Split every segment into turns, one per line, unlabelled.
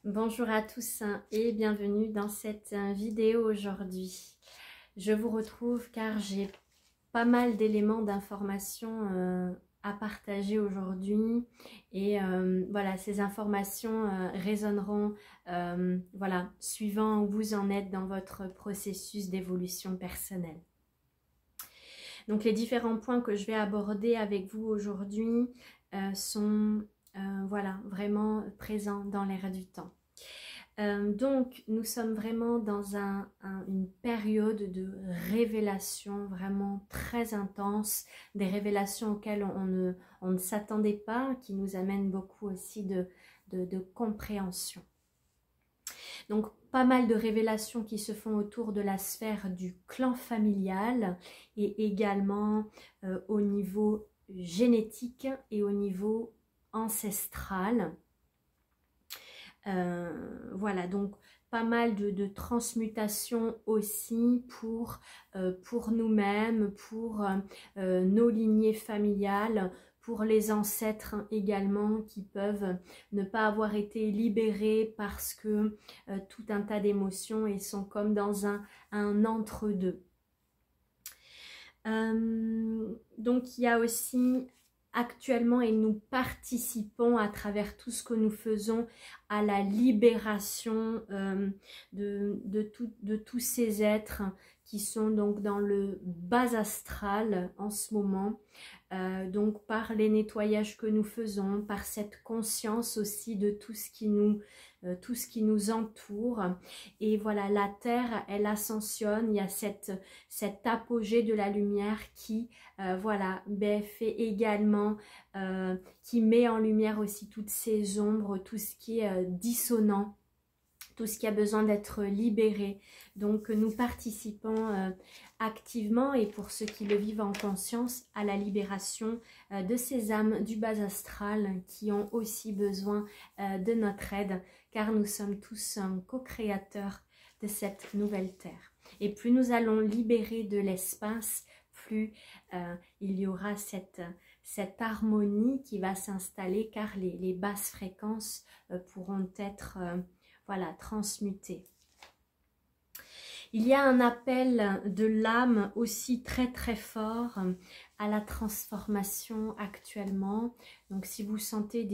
Bonjour à tous et bienvenue dans cette vidéo aujourd'hui. Je vous retrouve car j'ai pas mal d'éléments d'informations à partager aujourd'hui et voilà, ces informations résonneront voilà, suivant où vous en êtes dans votre processus d'évolution personnelle. Donc les différents points que je vais aborder avec vous aujourd'hui sont voilà, vraiment présents dans l'air du temps. Donc nous sommes vraiment dans une période de révélation vraiment très intense, des révélations auxquelles on ne s'attendait pas, qui nous amènent beaucoup aussi de compréhension. Donc pas mal de révélations qui se font autour de la sphère du clan familial et également au niveau génétique et au niveau ancestral. Voilà, donc pas mal de transmutation aussi pour nous-mêmes, pour nos lignées familiales, pour les ancêtres également qui peuvent ne pas avoir été libérés parce que tout un tas d'émotions et sont comme dans un entre-deux. Donc il y a aussi actuellement, et nous participons à travers tout ce que nous faisons à la libération de tous ces êtres qui sont donc dans le bas astral en ce moment. Donc par les nettoyages que nous faisons, par cette conscience aussi de tout ce qui nous entoure. Et voilà, la Terre, elle ascensionne, il y a cet apogée de la lumière qui, voilà, fait également, qui met en lumière aussi toutes ces ombres, tout ce qui est dissonant, tout ce qui a besoin d'être libéré. Donc nous participons activement, et pour ceux qui le vivent en conscience, à la libération de ces âmes du bas astral qui ont aussi besoin de notre aide, car nous sommes tous co-créateurs de cette nouvelle terre. Et plus nous allons libérer de l'espace, plus il y aura cette harmonie qui va s'installer, car les basses fréquences pourront être voilà, transmutées. Il y a un appel de l'âme aussi très très fort à la transformation actuellement. Donc si vous sentez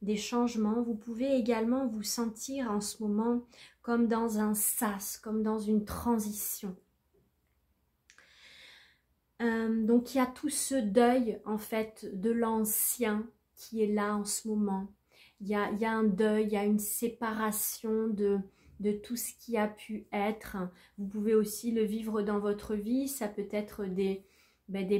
des changements, vous pouvez également vous sentir en ce moment comme dans un sas, comme dans une transition. Donc il y a tout ce deuil en fait de l'ancien qui est là en ce moment. Il y a un deuil, il y a une séparation de tout ce qui a pu être. Vous pouvez aussi le vivre dans votre vie, ça peut être des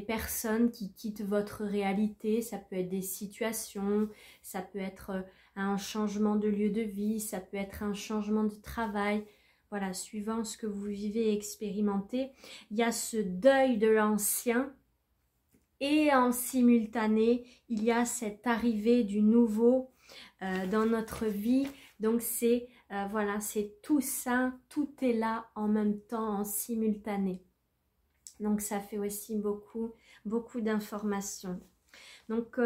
personnes qui quittent votre réalité, ça peut être des situations, ça peut être un changement de lieu de vie, ça peut être un changement de travail. Voilà, suivant ce que vous vivez et expérimentez, il y a ce deuil de l'ancien et en simultané, il y a cette arrivée du nouveau dans notre vie. Donc c'est voilà, c'est tout ça, tout est là en même temps, en simultané. Donc ça fait aussi beaucoup d'informations. Donc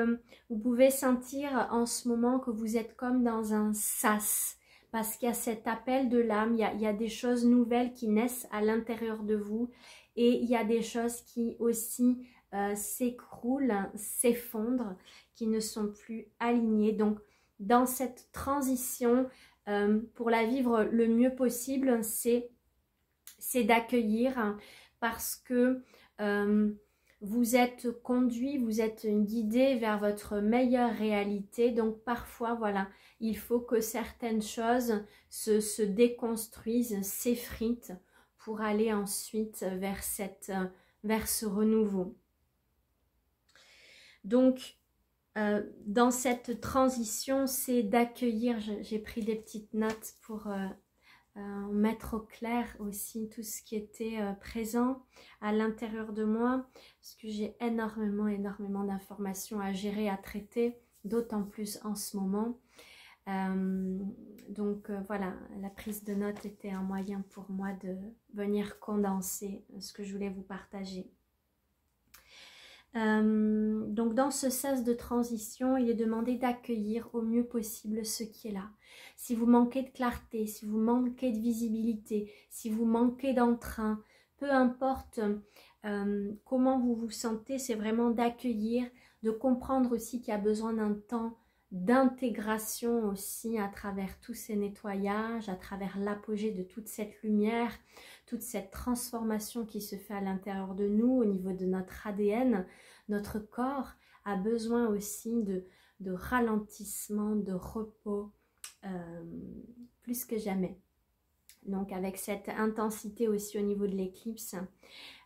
vous pouvez sentir en ce moment que vous êtes comme dans un sas, parce qu'il y a cet appel de l'âme, il y a des choses nouvelles qui naissent à l'intérieur de vous, et il y a des choses qui aussi s'écroulent, s'effondrent, qui ne sont plus alignées. Donc dans cette transition, pour la vivre le mieux possible, c'est d'accueillir, parce que vous êtes conduit, vous êtes guidé vers votre meilleure réalité. Donc parfois, voilà, il faut que certaines choses se déconstruisent, s'effritent pour aller ensuite vers ce renouveau. Donc, dans cette transition, c'est d'accueillir, j'ai pris des petites notes pour mettre au clair aussi tout ce qui était présent à l'intérieur de moi, parce que j'ai énormément d'informations à gérer, à traiter, d'autant plus en ce moment. Donc voilà, la prise de notes était un moyen pour moi de venir condenser ce que je voulais vous partager. Donc dans ce sas de transition, il est demandé d'accueillir au mieux possible ce qui est là. Si vous manquez de clarté, si vous manquez de visibilité, si vous manquez d'entrain, peu importe comment vous vous sentez, c'est vraiment d'accueillir, de comprendre aussi qu'il y a besoin d'un temps d'intégration aussi à travers tous ces nettoyages, à travers l'apogée de toute cette lumière, toute cette transformation qui se fait à l'intérieur de nous au niveau de notre ADN. Notre corps a besoin aussi de ralentissement, de repos, plus que jamais. Donc avec cette intensité aussi au niveau de l'éclipse,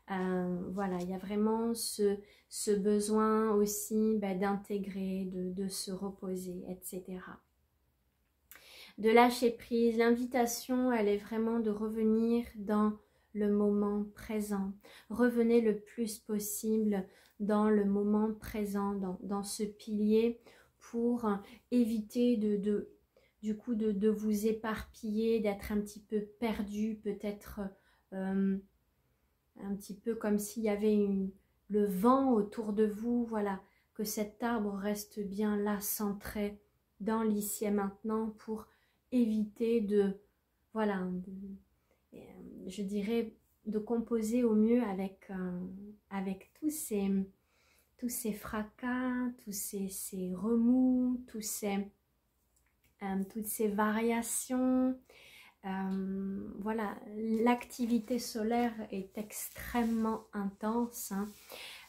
voilà, il y a vraiment ce besoin aussi d'intégrer, de se reposer, etc. De lâcher prise, l'invitation, elle est vraiment de revenir dans le moment présent. Revenez le plus possible dans le moment présent, dans ce pilier pour éviter du coup de vous éparpiller, d'être un petit peu perdu, peut-être un petit peu comme s'il y avait le vent autour de vous, voilà, que cet arbre reste bien là, centré dans l'ici et maintenant pour éviter voilà, je dirais, de composer au mieux avec tous ces fracas, tous ces remous, toutes ces variations. Voilà, l'activité solaire est extrêmement intense, hein.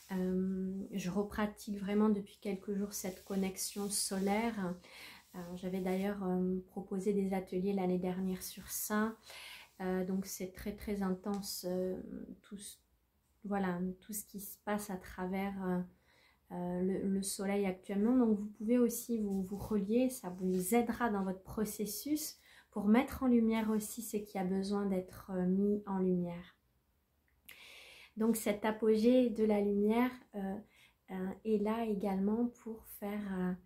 Je repratique vraiment depuis quelques jours cette connexion solaire. J'avais d'ailleurs proposé des ateliers l'année dernière sur ça. Donc c'est très très intense, voilà, tout ce qui se passe à travers le soleil actuellement. Donc vous pouvez aussi vous relier, ça vous aidera dans votre processus pour mettre en lumière aussi ce qui a besoin d'être mis en lumière. Donc cet apogée de la lumière est là également pour faire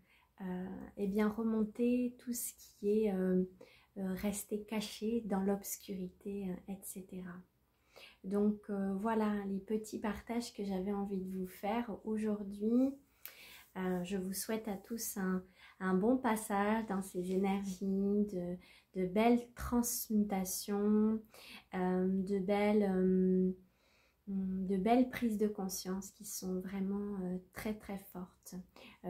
eh bien remonter tout ce qui est resté caché dans l'obscurité, etc. Donc voilà les petits partages que j'avais envie de vous faire aujourd'hui. Je vous souhaite à tous un bon passage dans ces énergies, de belles transmutations, de belles prises de conscience qui sont vraiment très très fortes.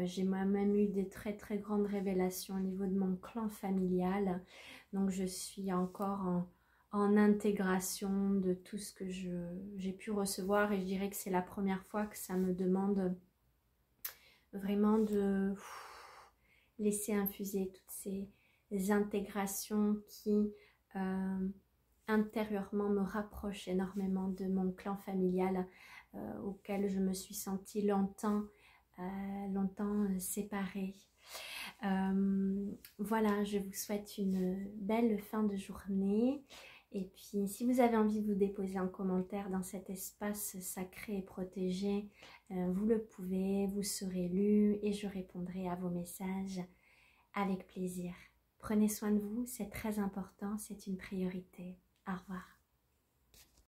J'ai moi-même eu des très très grandes révélations au niveau de mon clan familial. Donc je suis encore en intégration de tout ce que j'ai pu recevoir, et je dirais que c'est la première fois que ça me demande vraiment de laisser infuser toutes ces intégrations qui intérieurement me rapprochent énormément de mon clan familial auquel je me suis sentie longtemps séparée. Voilà, je vous souhaite une belle fin de journée. Et puis, si vous avez envie de vous déposer en commentaire dans cet espace sacré et protégé, vous le pouvez, vous serez lu et je répondrai à vos messages avec plaisir. Prenez soin de vous, c'est très important, c'est une priorité. Au revoir.